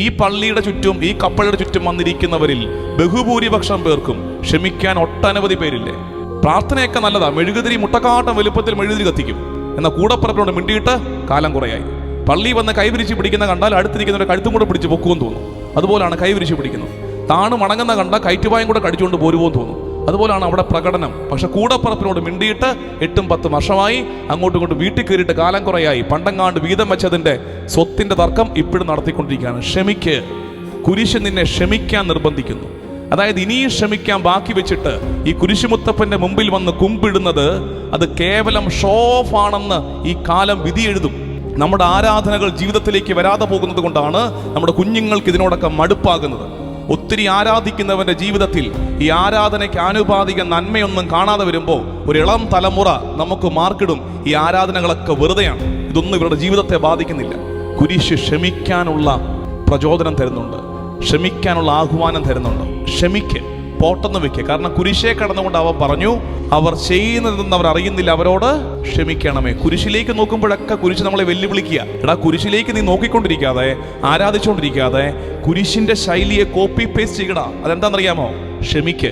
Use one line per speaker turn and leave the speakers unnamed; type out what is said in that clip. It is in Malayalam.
ഈ പള്ളിയുടെ ചുറ്റും ഈ കപ്പലുടെ ചുറ്റും വന്നിരിക്കുന്നവരിൽ ബഹുഭൂരിപക്ഷം പേർക്കും ക്ഷമിക്കാൻ ഒട്ടനവധി പേരില്ലേ? പ്രാർത്ഥനയൊക്കെ നല്ലതാ, മെഴുകുതിരി മുട്ടക്കാട്ടം വലുപ്പത്തിൽ മെഴുകുതിരി കത്തിക്കും. എന്നാൽ കൂടപ്പുറപ്പിനോട് മിണ്ടിയിട്ട് കാലം കുറയായി. പള്ളി വന്ന് കൈവിരിച്ച് പിടിക്കുന്ന കണ്ടാൽ അടുത്തിരിക്കുന്നവരുടെ കഴുത്തും കൂടെ പിടിച്ച് പൊക്കുമെന്ന് തോന്നും. അതുപോലാണ് കൈവിരിച്ച് പിടിക്കുന്നത്. താണ് മണങ്ങുന്ന കണ്ട കയറ്റുപായം കൂടെ കടിച്ചുകൊണ്ട് പോരുമെന്ന് തോന്നും. അതുപോലാണ് അവിടെ പ്രകടനം. പക്ഷെ കൂടപ്പുറപ്പിനോട് മിണ്ടിയിട്ട് 8-10 വർഷമായി, അങ്ങോട്ടും ഇങ്ങോട്ടും വീട്ടിൽ കയറിയിട്ട് കാലം കുറയായി. പണ്ടങ്ങാണ്ട് വീതം വെച്ചതിൻ്റെ സ്വത്തിൻ്റെ തർക്കം ഇപ്പോഴും നടത്തിക്കൊണ്ടിരിക്കുകയാണ്. ക്ഷമിക്ക്. കുരിശ് നിന്നെ ക്ഷമിക്കാൻ നിർബന്ധിക്കുന്നു. അതായത് ഇനിയും ക്ഷമിക്കാൻ ബാക്കി വെച്ചിട്ട് ഈ കുരിശുമുത്തപ്പന്റെ മുമ്പിൽ വന്ന് കുമ്പിടുന്നത് അത് കേവലം ഷോ ഓഫ് ആണെന്ന് ഈ കാലം വിധി എഴുതും. നമ്മുടെ ആരാധനകൾ ജീവിതത്തിലേക്ക് വരാതെ പോകുന്നത് കൊണ്ടാണ് നമ്മുടെ കുഞ്ഞുങ്ങൾക്ക് ഇതിനോടൊക്കെ മടുപ്പാകുന്നത്. ഒത്തിരി ആരാധിക്കുന്നവന്റെ ജീവിതത്തിൽ ഈ ആരാധനയ്ക്ക് ആനുപാതിക നന്മയൊന്നും കാണാതെ വരുമ്പോൾ ഒരു ഇളം തലമുറ നമുക്ക് മാർക്കിടും, ഈ ആരാധനകളൊക്കെ വെറുതെയാണ്, ഇതൊന്നും ഇവരുടെ ജീവിതത്തെ ബാധിക്കുന്നില്ല. കുരിശ് ക്ഷമിക്കാനുള്ള പ്രചോദനം തരുന്നുണ്ട്, ക്ഷമിക്കാനുള്ള ആഹ്വാനം തരുന്നുണ്ട്. ക്ഷമിക്ക്, പോട്ടെന്ന് വെക്കുക. കാരണം കുരിശേ കടന്നുകൊണ്ട് അവൻ പറഞ്ഞു, അവർ ചെയ്യുന്നതെന്ന് അവർ അറിയുന്നില്ല, അവരോട് ക്ഷമിക്കണമേ. കുരിശിലേക്ക് നോക്കുമ്പോഴൊക്കെ കുരിശ് നമ്മളെ വെല്ലുവിളിക്കുക. എടാ, കുരിശിലേക്ക് നീ നോക്കിക്കൊണ്ടിരിക്കാതെ, ആരാധിച്ചുകൊണ്ടിരിക്കാതെ കുരിശിന്റെ ശൈലിയെ കോപ്പി പേസ്റ്റ് ചെയ്യടാ. അതെന്താണെന്നറിയാമോ? ക്ഷമിക്ക്.